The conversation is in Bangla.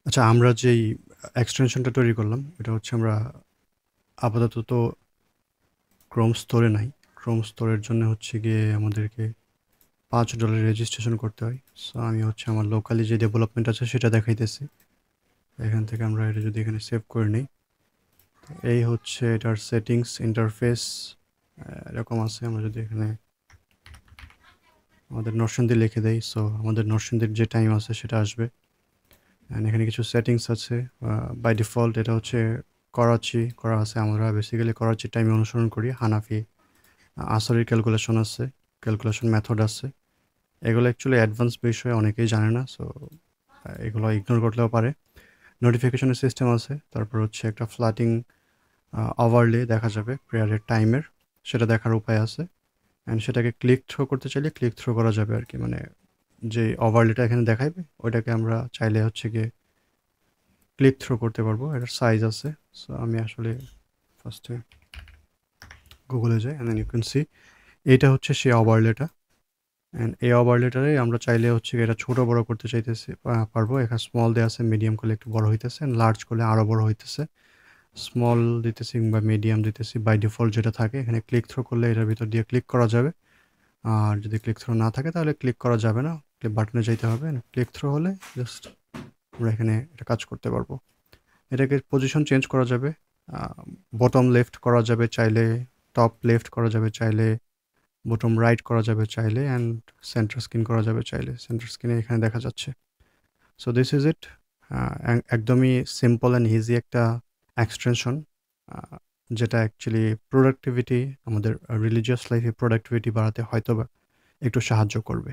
আচ্ছা, আমরা যেই এক্সটেনশনটা তৈরি করলাম, এটা হচ্ছে আমরা আপাতত ক্রোম স্টোরে নাই। ক্রোম স্টোরের জন্য হচ্ছে গিয়ে আমাদেরকে $5 রেজিস্ট্রেশন করতে হয়। সো আমি হচ্ছে আমার লোকালি যে ডেভেলপমেন্ট আছে সেটা দেখাইতেছি। এখান থেকে আমরা এটা যদি এখানে সেভ করে নিই, তো এই হচ্ছে এটার সেটিংস ইন্টারফেস এরকম আছে। আমরা যদি এখানে আমাদের নরসিংদী লিখে দেই, সো আমাদের নরসিংদীর যে টাইম আছে সেটা আসবে। অ্যান্ড এখানে কিছু সেটিংস আছে। বাই ডিফল্ট এটা হচ্ছে করাচি করা আছে। আমরা বেসিক্যালি করাচির টাইমে অনুসরণ করি। হানাফি আসরের ক্যালকুলেশন আছে, ক্যালকুলেশন মেথড আছে। এগুলো অ্যাকচুয়ালি অ্যাডভান্স বিষয়, অনেকেই জানে না। সো এগুলো ইগনোর করলেও পারে। নোটিফিকেশনের সিস্টেম আছে। তারপর হচ্ছে একটা ফ্ল্যাটিং ওভারলে দেখা যাবে প্রেয়ারের টাইমের, সেটা দেখার উপায় আছে। অ্যান্ড সেটাকে ক্লিক থ্রো করতে চাইলে ক্লিক থ্রো করা যাবে আর কি। মানে যে ওভারলেটা এখানে দেখাইবে ওইটাকে আমরা চাইলে হচ্ছে গিয়ে ক্লিক থ্রো করতে পারবো। এটার সাইজ আছে। সো আমি আসলে ফার্স্টে গুগলে যাই, and then you can see এইটা হচ্ছে সেই ওভারলেটা। অ্যান্ড এই ওভারলেটারে আমরা চাইলে হচ্ছে এটা ছোট বড় করতে চাইতেছি, পারবো। এখানে স্মল দেওয়া আছে, মিডিয়াম করলে একটু বড় হইতেছে, অ্যান্ড লার্জ করলে আরও বড় হইতেছে। স্মল দিতেছি কিংবা মিডিয়াম দিতেছি, বাই ডিফল্ট যেটা থাকে। এখানে ক্লিক থ্রো করলে এটার ভিতর দিয়ে ক্লিক করা যাবে। আর যদি ক্লিক থ্রো না থাকে তাহলে ক্লিক করা যাবে না, বাটনে যাইতে হবে। ক্লিক থ্রো হলে জাস্ট আমরা এখানে এটা কাজ করতে পারবো। এটাকে পজিশন চেঞ্জ করা যাবে। বটম লেফট করা যাবে চাইলে, টপ লেফট করা যাবে চাইলে, বটম রাইট করা যাবে চাইলে, অ্যান্ড সেন্টার স্ক্রিন করা যাবে চাইলে। সেন্টার স্ক্রিনে এখানে দেখা যাচ্ছে। So this is it. একদমই সিম্পল অ্যান্ড ইজি একটা এক্সটেনশন, যেটা অ্যাকচুয়ালি প্রোডাক্টিভিটি, আমাদের রিলিজিয়াস লাইফে প্রোডাক্টিভিটি বাড়াতে হয়তো বা একটু সাহায্য করবে।